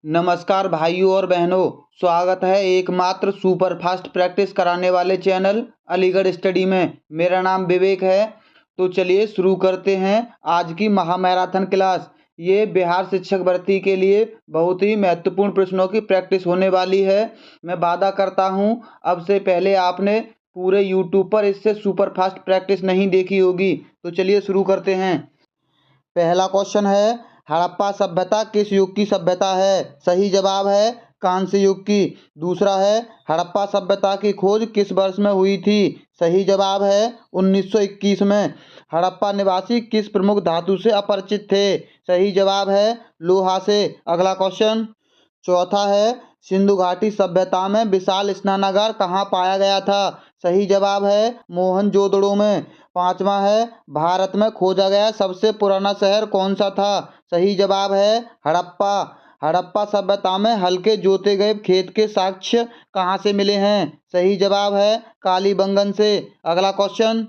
नमस्कार भाइयों और बहनों, स्वागत है एकमात्र सुपर फास्ट प्रैक्टिस कराने वाले चैनल अलीगढ़ स्टडी में। मेरा नाम विवेक है। तो चलिए शुरू करते हैं आज की महामैराथन क्लास। ये बिहार शिक्षक भर्ती के लिए बहुत ही महत्वपूर्ण प्रश्नों की प्रैक्टिस होने वाली है। मैं वादा करता हूँ अब से पहले आपने पूरे यूट्यूब पर इससे सुपर फास्ट प्रैक्टिस नहीं देखी होगी। तो चलिए शुरू करते हैं। पहला क्वेश्चन है, हड़प्पा सभ्यता किस युग की सभ्यता है? सही जवाब है कांस्य युग की। दूसरा है, हड़प्पा सभ्यता की खोज किस वर्ष में हुई थी? सही जवाब है 1921 में। हड़प्पा निवासी किस प्रमुख धातु से अपरिचित थे? सही जवाब है लोहा से। अगला क्वेश्चन चौथा है, सिंधु घाटी सभ्यता में विशाल स्नानागार कहाँ पाया गया था? सही जवाब है मोहनजोदड़ो में। पांचवा है, भारत में खोजा गया सबसे पुराना शहर कौन सा था? सही जवाब है हड़प्पा। हड़प्पा सभ्यता में हल्के जोते गए खेत के साक्ष्य कहाँ से मिले हैं? सही जवाब है कालीबंगन से। अगला क्वेश्चन,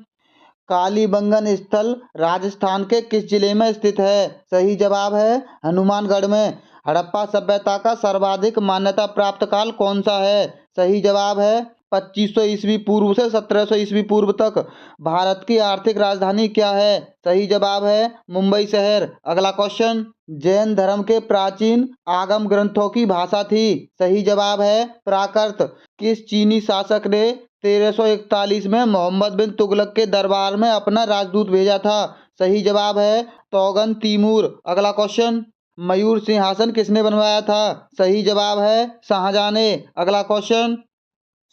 कालीबंगन स्थल राजस्थान के किस जिले में स्थित है? सही जवाब है हनुमानगढ़ में। हड़प्पा सभ्यता का सर्वाधिक मान्यता प्राप्त काल कौन सा है? सही जवाब है 2500 ईस्वी पूर्व से 1700 ईस्वी पूर्व तक। भारत की आर्थिक राजधानी क्या है? सही जवाब है मुंबई शहर। अगला क्वेश्चन, जैन धर्म के प्राचीन आगम ग्रंथों की भाषा थी? सही जवाब है प्राकृत। किस चीनी शासक ने 1341 में मोहम्मद बिन तुगलक के दरबार में अपना राजदूत भेजा था? सही जवाब है तौगन तैमूर। अगला क्वेश्चन, मयूर सिंहासन किसने बनवाया था? सही जवाब है शाहजहां ने। अगला क्वेश्चन,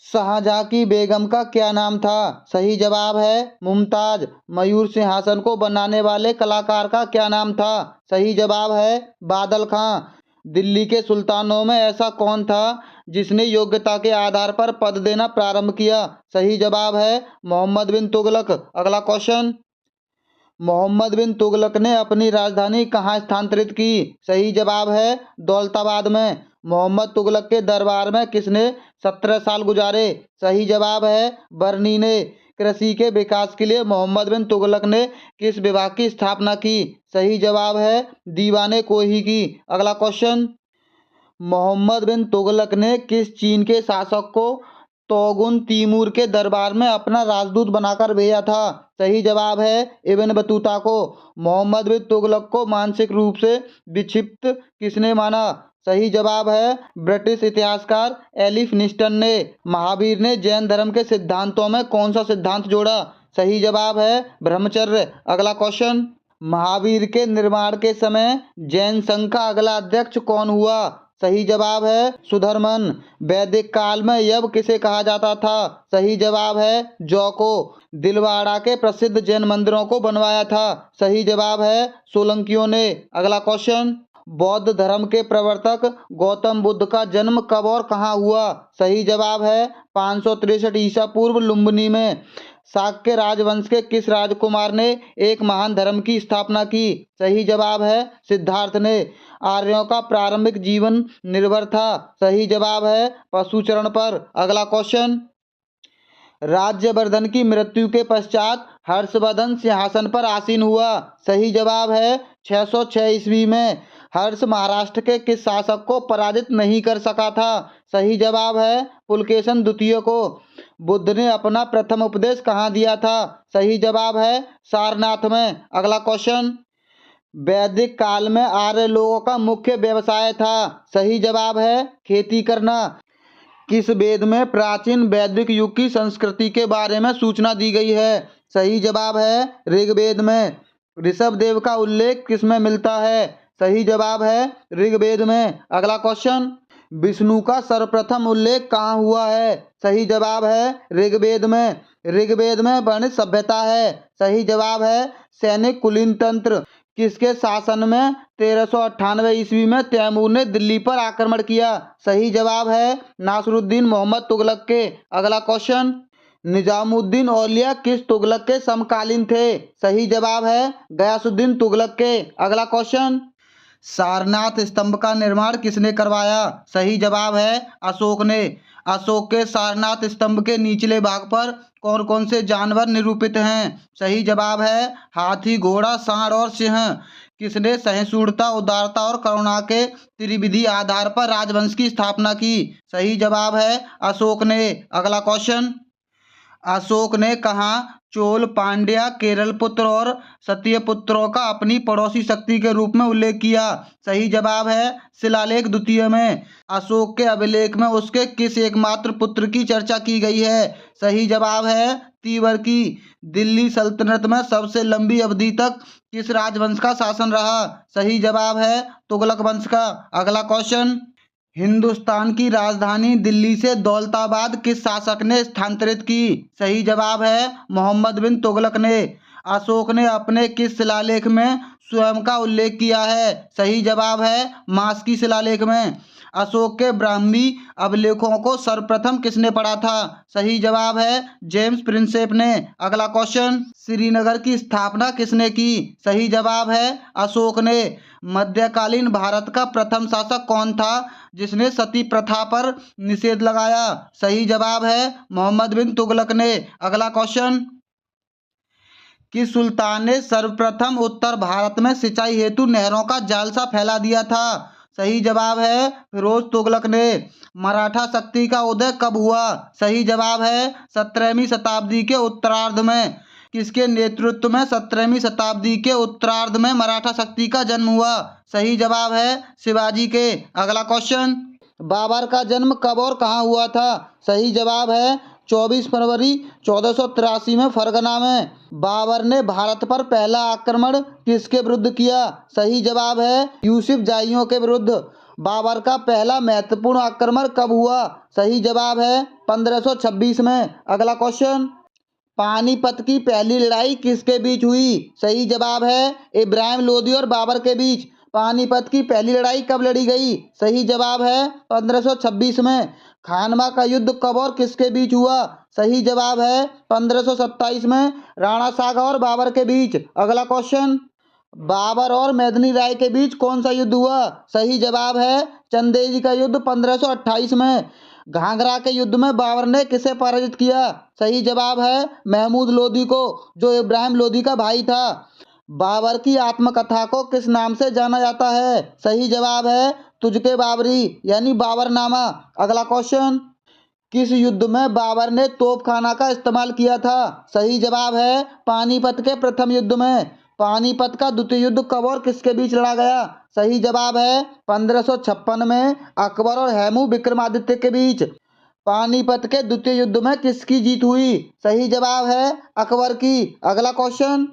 शाहजहां की बेगम का क्या नाम था? सही जवाब है मुमताज। मयूर सिंहासन को बनाने वाले कलाकार का क्या नाम था? सही जवाब है बादल खां। दिल्ली के सुल्तानों में ऐसा कौन था जिसने योग्यता के आधार पर पद देना प्रारंभ किया? सही जवाब है मोहम्मद बिन तुगलक। अगला क्वेश्चन, मोहम्मद बिन तुगलक ने अपनी राजधानी कहाँ स्थानांतरित की? सही जवाब है दौलताबाद में। मोहम्मद तुगलक के दरबार में किसने 17 साल गुजारे? सही जवाब है बर्नी ने। कृषि के विकास के लिए मोहम्मद बिन तुगलक ने किस विभाग की स्थापना की? सही जवाब है दीवाने कोही की। अगला क्वेश्चन, मोहम्मद बिन तुगलक ने किस चीन के शासक को तौगुन तैमूर के दरबार में अपना राजदूत बनाकर भेजा था? सही जवाब है इब्न बतूता को। मोहम्मद बिन तुगलक को मानसिक रूप से विक्षिप्त किसने माना? सही जवाब है ब्रिटिश इतिहासकार एलिफ निस्टन ने। महावीर ने जैन धर्म के सिद्धांतों में कौन सा सिद्धांत जोड़ा? सही जवाब है ब्रह्मचर्य। अगला क्वेश्चन, महावीर के निर्माण के समय जैन संघ का अगला अध्यक्ष कौन हुआ? सही जवाब है सुधर्मन। वैदिक काल में यव किसे कहा जाता था? सही जवाब है जौ को। दिलवाड़ा के प्रसिद्ध जैन मंदिरों को बनवाया था? सही जवाब है सोलंकियों ने। अगला क्वेश्चन, बौद्ध धर्म के प्रवर्तक गौतम बुद्ध का जन्म कब और कहाँ हुआ? सही जवाब है 563 ईसा पूर्व लुम्बिनी में। शाक्य राजवंश के किस राजकुमार ने एक महान धर्म की स्थापना की? सही जवाब है सिद्धार्थ ने। आर्यों का प्रारंभिक जीवन निर्भर था? सही जवाब है पशुचरण पर। अगला क्वेश्चन, राज्यवर्धन की मृत्यु के पश्चात हर्षवर्धन सिंहासन पर आसीन हुआ? सही जवाब है 606 ईस्वी में। हर्ष महाराष्ट्र के किस शासक को पराजित नहीं कर सका था? सही जवाब है पुलकेशन द्वितीय को। बुद्ध ने अपना प्रथम उपदेश कहाँ दिया था? सही जवाब है सारनाथ में। अगला क्वेश्चन, वैदिक काल में आर्य लोगों का मुख्य व्यवसाय था? सही जवाब है खेती करना। किस वेद में प्राचीन वैदिक युग की संस्कृति के बारे में सूचना दी गई है? सही जवाब है ऋग्वेद में। ऋषभ देव का उल्लेख किस में मिलता है? सही जवाब है ऋग्वेद में। अगला क्वेश्चन, विष्णु का सर्वप्रथम उल्लेख कहाँ हुआ है? सही जवाब है ऋग्वेद में। ऋग्वेद में वर्णित सभ्यता है? सही जवाब है सैनिक कुलीन तंत्र। किसके शासन में 1398 ईस्वी में तैमूर ने दिल्ली पर आक्रमण किया? सही जवाब है नासरुद्दीन मोहम्मद तुगलक के। अगला क्वेश्चन, निजामुद्दीन औलिया किस तुगलक के समकालीन थे? सही जवाब है गयासुद्दीन तुगलक के। अगला क्वेश्चन, सारनाथ स्तंभ का निर्माण किसने करवाया? सही जवाब है अशोक ने। अशोक के सारनाथ स्तंभ के निचले भाग पर कौन कौन से जानवर निरूपित हैं? सही जवाब है हाथी, घोड़ा, सांड और सिंह। किसने सहिष्णुता, उदारता और करुणा के त्रिविधि आधार पर राजवंश की स्थापना की? सही जवाब है अशोक ने। अगला क्वेश्चन, अशोक ने कहाँ चोल, पांड्या, केरल पुत्र और सत्यपुत्रों का अपनी पड़ोसी शक्ति के रूप में उल्लेख किया? सही जवाब है शिलालेख द्वितीय में। अशोक के अभिलेख में उसके किस एकमात्र पुत्र की चर्चा की गई है? सही जवाब है तीवर की। दिल्ली सल्तनत में सबसे लंबी अवधि तक किस राजवंश का शासन रहा? सही जवाब है तुगलक वंश का। अगला क्वेश्चन, हिंदुस्तान की राजधानी दिल्ली से दौलताबाद किस शासक ने स्थानांतरित की? सही जवाब है मोहम्मद बिन तुगलक ने। अशोक ने अपने किस शिलालेख में स्वयं का उल्लेख किया है? सही जवाब है मास्की शिलालेख में। अशोक के ब्राह्मी अभिलेखों को सर्वप्रथम किसने पढ़ा था? सही जवाब है जेम्स प्रिंसेप ने। अगला क्वेश्चन, श्रीनगर की स्थापना किसने की? सही जवाब है अशोक ने। मध्यकालीन भारत का प्रथम शासक कौन था जिसने सती प्रथा पर निषेध लगाया? सही जवाब है मोहम्मद बिन तुगलक ने। अगला क्वेश्चन, किस सुल्तान ने सर्वप्रथम उत्तर भारत में सिंचाई हेतु नहरों का जालसा फैला दिया था? सही जवाब है फिरोज तुगलक ने। मराठा शक्ति का उदय कब हुआ? सही जवाब है 17वीं शताब्दी के उत्तरार्ध में। किसके नेतृत्व में 17वीं शताब्दी के उत्तरार्ध में मराठा शक्ति का जन्म हुआ? सही जवाब है शिवाजी के। अगला क्वेश्चन, बाबर का जन्म कब और कहाँ हुआ था? सही जवाब है 24 फरवरी 1483 में फरगना में। बाबर ने भारत पर पहला आक्रमण किसके विरुद्ध किया? सही जवाब है यूसुफ जाइयों के विरुद्ध। बाबर का पहला महत्वपूर्ण आक्रमण कब हुआ? सही जवाब है 1526 में। अगला क्वेश्चन, पानीपत की पहली लड़ाई किसके बीच हुई? सही जवाब है इब्राहिम लोदी और बाबर के बीच। पानीपत की पहली लड़ाई कब लड़ी गई? सही जवाब है 1526 में। खानवा का युद्ध कब और किसके बीच हुआ? सही जवाब है 1527 में राणा सागा और बाबर के बीच। अगला क्वेश्चन, बाबर और मेदिनी राय के बीच कौन सा युद्ध हुआ? सही जवाब है चंदेरी का युद्ध 1528 में। घाघरा के युद्ध में बाबर ने किसे पराजित किया? सही जवाब है महमूद लोदी को, जो इब्राहिम लोदी का भाई था। बाबर की आत्मकथा को किस नाम से जाना जाता है? सही जवाब है तुझके बाबरी यानी बाबरनामा। अगला क्वेश्चन, किस युद्ध में बाबर ने तोपखाना का इस्तेमाल किया था? सही जवाब है पानीपत के प्रथम युद्ध में। पानीपत का द्वितीय युद्ध कब और किसके बीच लड़ा गया? सही जवाब है 1556 में अकबर और हेमू विक्रमादित्य के बीच। पानीपत के द्वितीय युद्ध में किसकी जीत हुई? सही जवाब है अकबर की। अगला क्वेश्चन,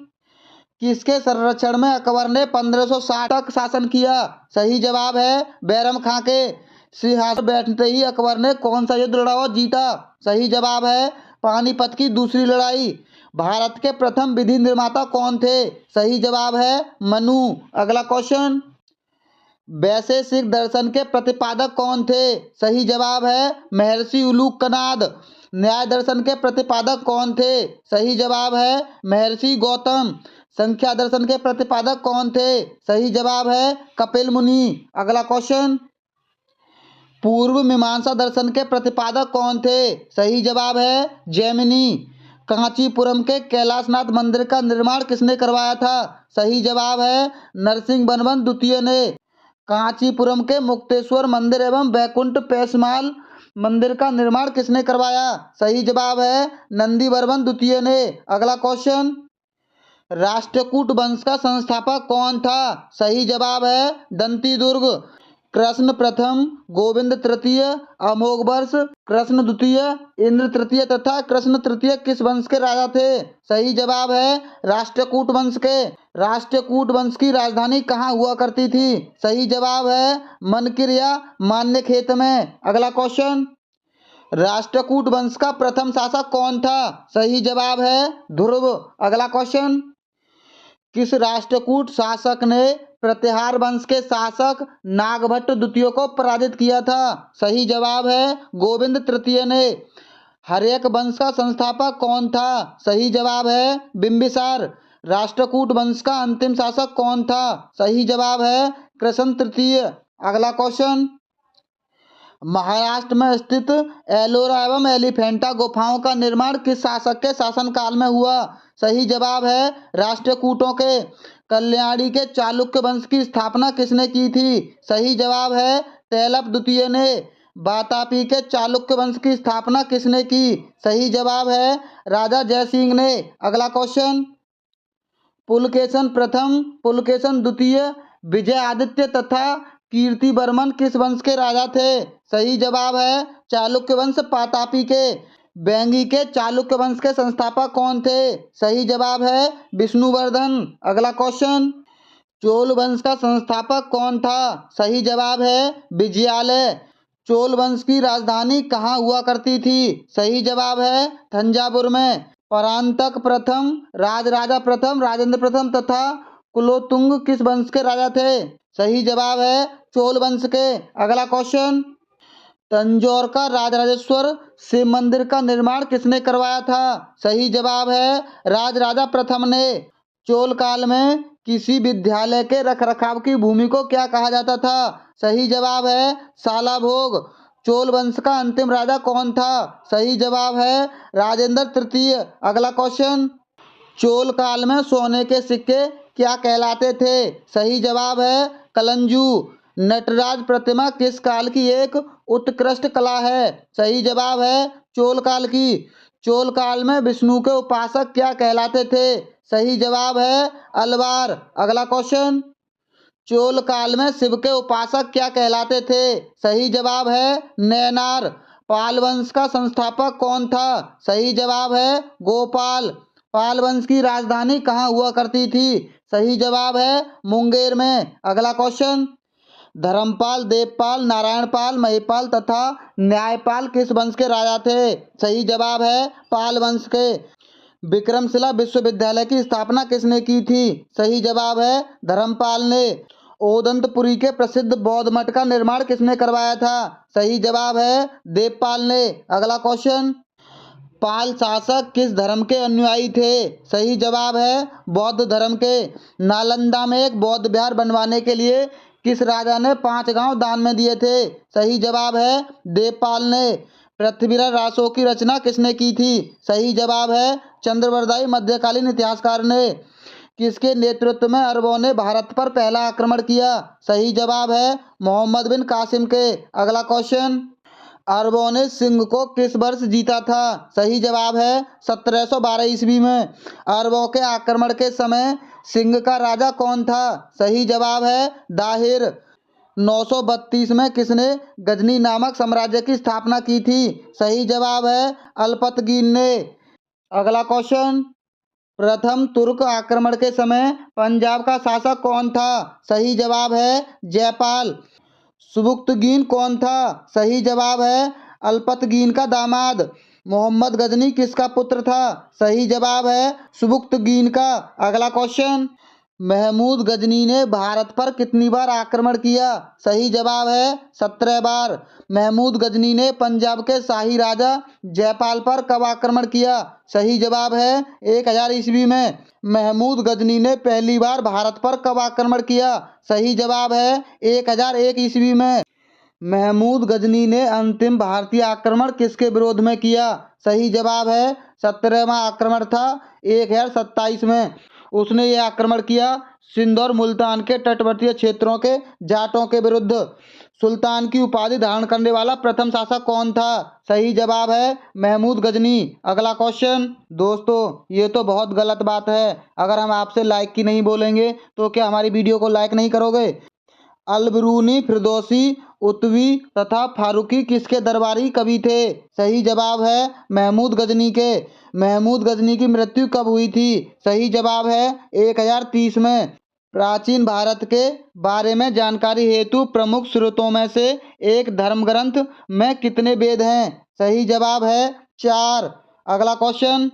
किसके संरक्षण में अकबर ने 1560 तक शासन किया? सही जवाब है बैरम खां के। सिंहासन बैठते ही अकबर ने कौन सा युद्ध लड़ा और जीता? सही जवाब है पानीपत की दूसरी लड़ाई। भारत के प्रथम विधि निर्माता कौन थे? सही जवाब है मनु। अगला क्वेश्चन, वैशेषिक दर्शन के प्रतिपादक कौन थे? सही जवाब है महर्षि उलूकनाद। न्याय दर्शन के प्रतिपादक कौन थे? सही जवाब है महर्षि गौतम। संख्या दर्शन के प्रतिपादक कौन थे? सही जवाब है कपिल मुनि। अगला क्वेश्चन, पूर्व मीमांसा दर्शन के प्रतिपादक कौन थे? सही जवाब है जैमिनी। कांचीपुरम के कैलाशनाथ मंदिर का निर्माण किसने करवाया था? सही जवाब है नरसिंहवर्मन द्वितीय ने। कांचीपुरम के मुक्तेश्वर मंदिर एवं वैकुंठ पेशमाल मंदिर का निर्माण किसने करवाया? सही जवाब है नंदीवर्मन द्वितीय ने। अगला क्वेश्चन, राष्ट्रकूट वंश का संस्थापक कौन था? सही जवाब है दंती दुर्ग। कृष्ण प्रथम, गोविंद तृतीय, अमोघवर्ष, कृष्ण द्वितीय, इंद्र तृतीय तथा कृष्ण तृतीय किस वंश के राजा थे? सही जवाब है राष्ट्रकूट वंश के। राष्ट्रकूट वंश की राजधानी कहाँ हुआ करती थी? सही जवाब है मनकिर या मान्यखेत में। अगला क्वेश्चन, राष्ट्रकूट वंश का प्रथम शासक कौन था? सही जवाब है ध्रुव। अगला क्वेश्चन, किस राष्ट्रकूट शासक ने प्रतिहार वंश के शासक नागभट्ट द्वितीय को पराजित किया था? सही जवाब है गोविंद तृतीय ने। हर्यक वंश का संस्थापक कौन था? सही जवाब है बिंबिसार। राष्ट्रकूट वंश का अंतिम शासक कौन था? सही जवाब है कृष्ण तृतीय। अगला क्वेश्चन, महाराष्ट्र में स्थित एलोरा एवं एलिफेंटा गुफाओं का निर्माण किस शासक के शासनकाल में हुआ? सही जवाब है राष्ट्रकूटों के। कल्याणी के चालुक्य वंश की स्थापना किसने की थी? सही जवाब है तैलप द्वितीय ने। वातापी के चालुक्य वंश की स्थापना किसने की? सही जवाब है राजा जयसिंह ने। अगला क्वेश्चन, पुलकेशन प्रथम, पुलकेशन द्वितीय, विजय आदित्य तथा कीर्तिवर्मन किस वंश के राजा थे? सही जवाब है चालुक्य वंश पातापी के। वेंगी के चालुक्य वंश के संस्थापक कौन थे? सही जवाब है विष्णुवर्धन। अगला क्वेश्चन, चोल वंश का संस्थापक कौन था? सही जवाब है विजयालय। चोल वंश की राजधानी कहाँ हुआ करती थी? सही जवाब है तंजावुर में। परांतक प्रथम, राजराजा प्रथम, राजेंद्र प्रथम तथा कुलोत्तुंग किस वंश के राजा थे? सही जवाब है चोल वंश के। अगला क्वेश्चन, तंजौर का राजराजेश्वर शिव मंदिर का निर्माण किसने करवाया था? सही जवाब है राजराजा प्रथम ने। चोल काल में किसी विद्यालय के रखरखाव की भूमि को क्या कहा जाता था? सही जवाब है सालाभोग। चोल वंश का अंतिम राजा कौन था? सही जवाब है राजेंद्र तृतीय। अगला क्वेश्चन, चोल काल में सोने के सिक्के क्या कहलाते थे? सही जवाब है कलंजू। नटराज प्रतिमा किस काल की एक उत्कृष्ट कला है? सही जवाब है चोल काल की। चोल काल में विष्णु के उपासक क्या कहलाते थे? सही जवाब है अलवार। अगला क्वेश्चन, चोल काल में शिव के उपासक क्या कहलाते थे? सही जवाब है नैनार। पाल वंश का संस्थापक कौन था? सही जवाब है गोपाल। पाल वंश की राजधानी कहाँ हुआ करती थी? सही जवाब है मुंगेर में। अगला क्वेश्चन, धर्मपाल, देवपाल, नारायणपाल, महिपाल तथा न्यायपाल किस वंश के राजा थे? सही जवाब है पाल वंश के। विक्रमशिला विश्वविद्यालय की स्थापना किसने की थी? सही जवाब है धर्मपाल ने। ओदंतपुरी के प्रसिद्ध बौद्ध मठ का निर्माण किसने करवाया था? सही जवाब है देवपाल ने। अगला क्वेश्चन, पाल शासक किस धर्म के अनुयायी थे? सही जवाब है बौद्ध धर्म के। नालंदा में एक बौद्ध विहार बनवाने के लिए किस राजा ने 5 गांव दान में दिए थे? सही जवाब है देवपाल ने। पृथ्वीराज रासो की रचना किसने की थी? सही जवाब है चंद्रवरदायी मध्यकालीन इतिहासकार ने। किसके नेतृत्व में अरबों ने भारत पर पहला आक्रमण किया? सही जवाब है मोहम्मद बिन कासिम के। अगला क्वेश्चन, अरबों ने सिंह को किस वर्ष जीता था? सही जवाब है 1712 ईस्वी में। अरबों के आक्रमण के समय सिंह का राजा कौन था? सही जवाब है दाहिर। 932 में किसने गजनी नामक साम्राज्य की स्थापना की थी? सही जवाब है अल्पतगीन ने। अगला क्वेश्चन, प्रथम तुर्क आक्रमण के समय पंजाब का शासक कौन था? सही जवाब है जयपाल। सुबुक्तगीन कौन था? सही जवाब है अल्पतगीन का दामाद। मोहम्मद गजनी किसका पुत्र था? सही जवाब है सुबुक्तगीन का। अगला क्वेश्चन, महमूद गजनी ने भारत पर कितनी बार आक्रमण किया? सही जवाब है 17 बार। महमूद गजनी ने पंजाब के शाही राजा जयपाल पर कब आक्रमण किया? सही जवाब है 1000 ईस्वी में। महमूद गजनी ने पहली बार भारत पर कब आक्रमण किया? सही जवाब है 1001 ईस्वी में। महमूद गजनी ने अंतिम भारतीय आक्रमण किसके विरोध में किया? सही जवाब है 17वां आक्रमण था 1027 में। उसने ये आक्रमण किया सिंध और मुल्तान के तटवर्ती क्षेत्रों के जाटों के विरुद्ध। सुल्तान की उपाधि धारण करने वाला प्रथम शासक कौन था? सही जवाब है महमूद गजनी। अगला क्वेश्चन, दोस्तों ये तो बहुत गलत बात है। अगर हम आपसे लाइक की नहीं बोलेंगे तो क्या हमारी वीडियो को लाइक नहीं करोगे? अलबरूनी, फिरदौसी, उतवी तथा फारूकी किसके दरबारी कवि थे? सही जवाब है महमूद गजनी के। महमूद गजनी की मृत्यु कब हुई थी? सही जवाब है 1030 में। प्राचीन भारत के बारे में जानकारी हेतु प्रमुख स्रोतों में से एक धर्म ग्रंथ में कितने वेद हैं? सही जवाब है 4। अगला क्वेश्चन,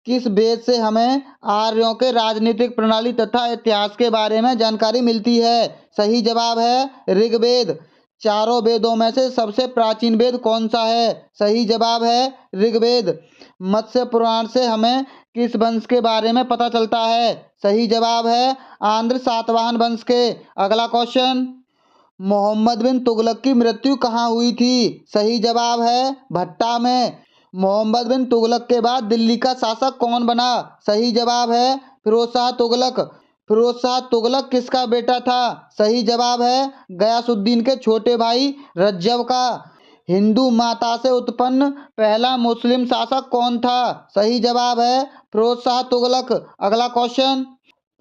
किस वेद से हमें आर्यों के राजनीतिक प्रणाली तथा इतिहास के बारे में जानकारी मिलती है? सही जवाब है ऋग्वेद। चारों वेदों में से सबसे प्राचीन वेद कौन सा है? सही जवाब है ऋग्वेद। मत्स्य पुराण से हमें किस वंश के बारे में पता चलता है? सही जवाब है आंध्र सातवाहन वंश के। अगला क्वेश्चन, मोहम्मद बिन तुगलक की मृत्यु कहाँ हुई थी? सही जवाब है भट्टा में। मोहम्मद बिन तुगलक के बाद दिल्ली का शासक कौन बना? सही जवाब है फिरोज शाह तुगलक। फिरोज शाह तुगलक किसका बेटा था? सही जवाब है गयासुद्दीन के छोटे भाई रज्जव का। हिंदू माता से उत्पन्न पहला मुस्लिम शासक कौन था? सही जवाब है फिरोज शाह तुगलक। अगला क्वेश्चन,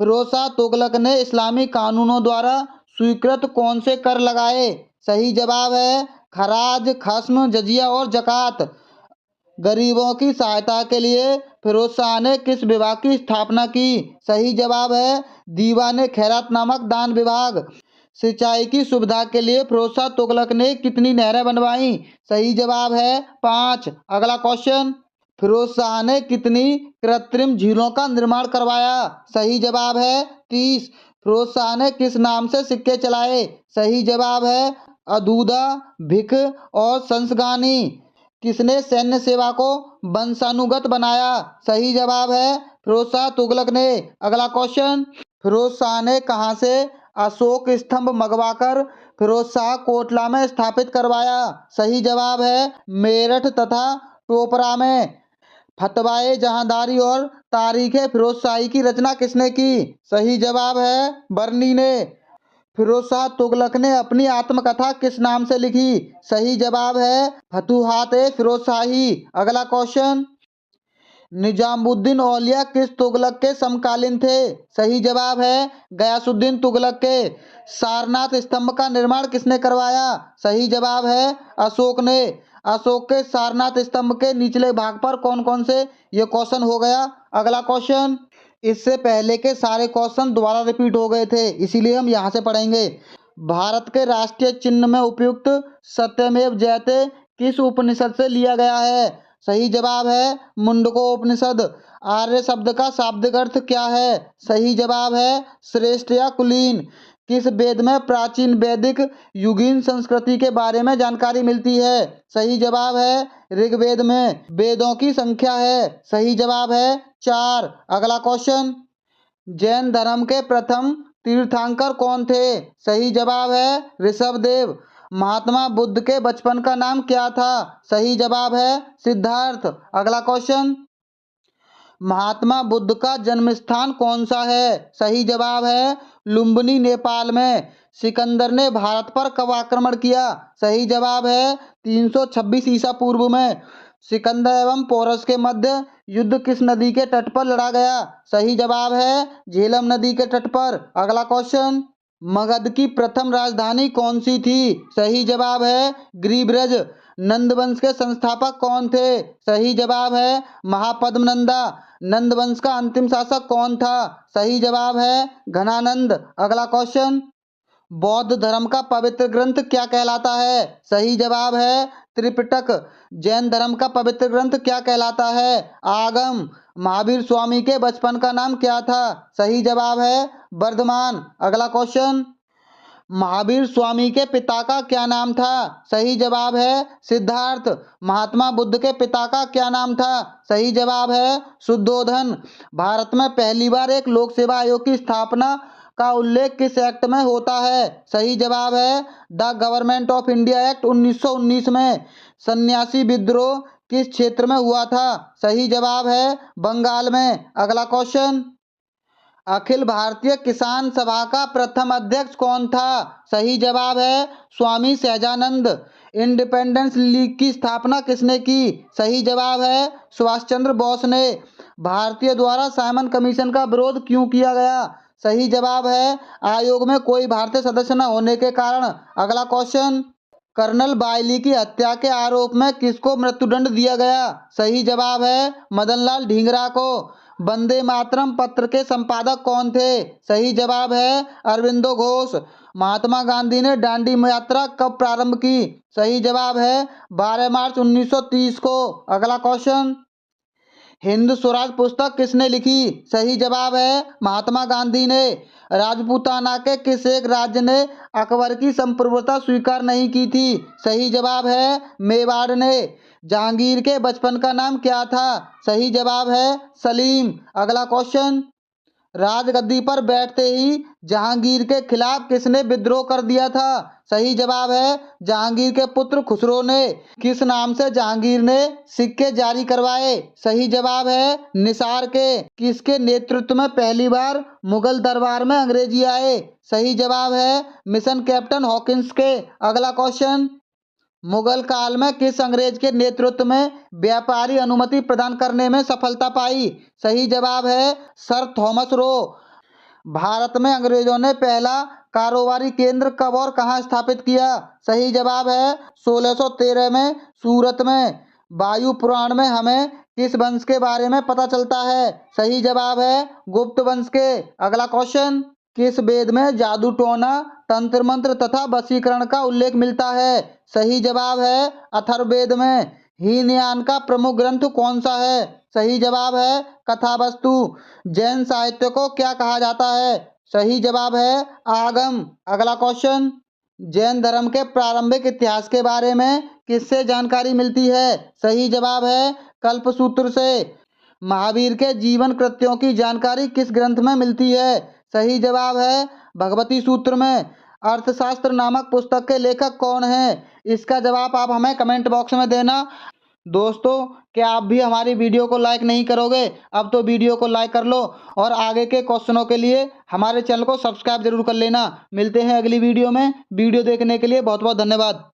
फिरोज शाह तुगलक ने इस्लामी कानूनों द्वारा स्वीकृत कौन से कर लगाए? सही जवाब है खराज, खस्म, जजिया और जकात। गरीबों की सहायता के लिए फिरोज शाह ने किस विभाग की स्थापना की? सही जवाब है दीवाने खैरात नामक दान विभाग। सिंचाई की सुविधा के लिए फिरोज शाह तुगलक ने कितनी नहरें बनवाई? सही जवाब है 5। अगला क्वेश्चन, फिरोज शाह ने कितनी कृत्रिम झीलों का निर्माण करवाया? सही जवाब है 30। फिरोज शाह ने किस नाम से सिक्के चलाए? सही जवाब है अदूदा, भिख और संसगानी। किसने सैन्य सेवा को वंशानुगत बनाया? सही जवाब है फिरोज शाह तुगलक ने। अगला क्वेश्चन, फिरोज शाह ने कहां से अशोक स्तंभ मंगवाकर फिरोज शाह कोटला में स्थापित करवाया? सही जवाब है मेरठ तथा टोपरा में। फतवाए जहांदारी और तारीखे फिरोज शाही की रचना किसने की? सही जवाब है बर्नी ने। फिरोज शाह तुगलक ने अपनी आत्मकथा किस नाम से लिखी? सही जवाब है फतुहात-ए फिरोज शाही। अगला क्वेश्चन, निजामुद्दीन औलिया किस तुगलक के समकालीन थे? सही जवाब है गयासुद्दीन तुगलक के। सारनाथ स्तंभ का निर्माण किसने करवाया? सही जवाब है अशोक ने। अशोक के सारनाथ स्तंभ के निचले भाग पर कौन कौन से, ये क्वेश्चन हो गया। अगला क्वेश्चन, इससे पहले के सारे क्वेश्चन दोबारा रिपीट हो गए थे, इसीलिए हम यहाँ से पढ़ेंगे। भारत के राष्ट्रीय चिन्ह में उपयुक्त सत्यमेव जयते किस उपनिषद से लिया गया है? सही जवाब है मुंडको उपनिषद। आर्य शब्द का शाब्दिक अर्थ क्या है? सही जवाब है श्रेष्ठ या कुलीन। किस वेद में प्राचीन वैदिक युगीन संस्कृति के बारे में जानकारी मिलती है? सही जवाब है ऋग्वेद में। वेदों की संख्या है? सही जवाब है 4। अगला क्वेश्चन, जैन धर्म के प्रथम तीर्थंकर कौन थे? सही जवाब है ऋषभदेव। महात्मा बुद्ध के बचपन का नाम क्या था? सही जवाब है सिद्धार्थ। अगला क्वेश्चन, महात्मा बुद्ध का जन्म स्थान कौन सा है? सही जवाब है लुम्बिनी नेपाल में। सिकंदर ने भारत पर कब आक्रमण किया? सही जवाब है 326 ईसा पूर्व में। सिकंदर एवं पोरस के मध्य युद्ध किस नदी के तट पर लड़ा गया? सही जवाब है झेलम नदी के तट पर। अगला क्वेश्चन, मगध की प्रथम राजधानी कौन सी थी? सही जवाब है गिरिब्रज। नंद वंश के संस्थापक कौन थे? सही जवाब है महापद्मनंदा। नंद वंश का अंतिम शासक कौन था? सही जवाब है घनानंद। अगला क्वेश्चन, बौद्ध धर्म का पवित्र ग्रंथ क्या कहलाता है? सही जवाब है त्रिपिटक। जैन धर्म का पवित्र ग्रंथ क्या कहलाता है? आगम। महावीर स्वामी के बचपन का नाम क्या था? सही जवाब है वर्धमान। अगला क्वेश्चन, महावीर स्वामी के पिता का क्या नाम था? सही जवाब है सिद्धार्थ। महात्मा बुद्ध के पिता का क्या नाम था? सही जवाब है शुद्धोधन। भारत में पहली बार एक लोक सेवा आयोग की स्थापना का उल्लेख किस एक्ट में होता है? सही जवाब है the government of India act 1919 में। सन्यासी विद्रोह किस क्षेत्र में हुआ था? सही जवाब है बंगाल में। अगला क्वेश्चन, अखिल भारतीय किसान सभा का प्रथम अध्यक्ष कौन था? सही जवाब है स्वामी सहजानंद। इंडिपेंडेंस लीग की स्थापना किसने की? सही जवाब है सुभाष चंद्र बोस ने। भारतीय द्वारा साइमन कमीशन का विरोध क्यों किया गया? सही जवाब है आयोग में कोई भारतीय सदस्य न होने के कारण। अगला क्वेश्चन, कर्नल बाइली की हत्या के आरोप में किसको मृत्युदंड दिया गया? सही जवाब है मदनलाल ढींगरा को। वंदे मातरम पत्र के संपादक कौन थे? सही जवाब है अरविंदो घोष। महात्मा गांधी ने दांडी यात्रा कब प्रारंभ की? सही जवाब है 12 मार्च 1930 को। अगला क्वेश्चन, हिंद स्वराज पुस्तक किसने लिखी? सही जवाब है महात्मा गांधी ने। राजपूताना के किस एक राज्य ने अकबर की संप्रभुता स्वीकार नहीं की थी? सही जवाब है मेवाड़ ने। जहांगीर के बचपन का नाम क्या था? सही जवाब है सलीम। अगला क्वेश्चन, राजगद्दी पर बैठते ही जहांगीर के खिलाफ किसने विद्रोह कर दिया था? सही जवाब है जहांगीर के पुत्र खुसरो ने। किस नाम से जहांगीर ने सिक्के जारी करवाए? सही जवाब है निसार के। किसके नेतृत्व में पहली बार मुगल दरबार में अंग्रेजी आए? सही जवाब है मिशन कैप्टन हॉकिंस के। अगला क्वेश्चन, मुगल काल में किस अंग्रेज के नेतृत्व में व्यापारी अनुमति प्रदान करने में सफलता पाई? सही जवाब है सर थॉमस रो। भारत में अंग्रेजों ने पहला कारोबारी केंद्र कब और कहां स्थापित किया? सही जवाब है 1613 में सूरत में। वायु पुराण में हमें किस वंश के बारे में पता चलता है? सही जवाब है गुप्त वंश के। अगला क्वेश्चन, किस वेद में जादू टोना, तंत्र मंत्र तथा वशीकरण का उल्लेख मिलता है? सही जवाब है अथर्ववेद में। हीनयान का प्रमुख ग्रंथ कौन सा है? सही जवाब है कथावस्तु। जैन साहित्य को क्या कहा जाता है? सही जवाब है आगम। अगला क्वेश्चन, जैन धर्म के प्रारंभिक इतिहास के बारे में किससे जानकारी मिलती है? सही जवाब है कल्पसूत्र से। महावीर के जीवन कृत्यों की जानकारी किस ग्रंथ में मिलती है? सही जवाब है भगवती सूत्र में। अर्थशास्त्र नामक पुस्तक के लेखक कौन है? इसका जवाब आप हमें कमेंट बॉक्स में देना। दोस्तों, क्या आप भी हमारी वीडियो को लाइक नहीं करोगे? अब तो वीडियो को लाइक कर लो और आगे के क्वेश्चनों के लिए हमारे चैनल को सब्सक्राइब जरूर कर लेना। मिलते हैं अगली वीडियो में। वीडियो देखने के लिए बहुत बहुत धन्यवाद।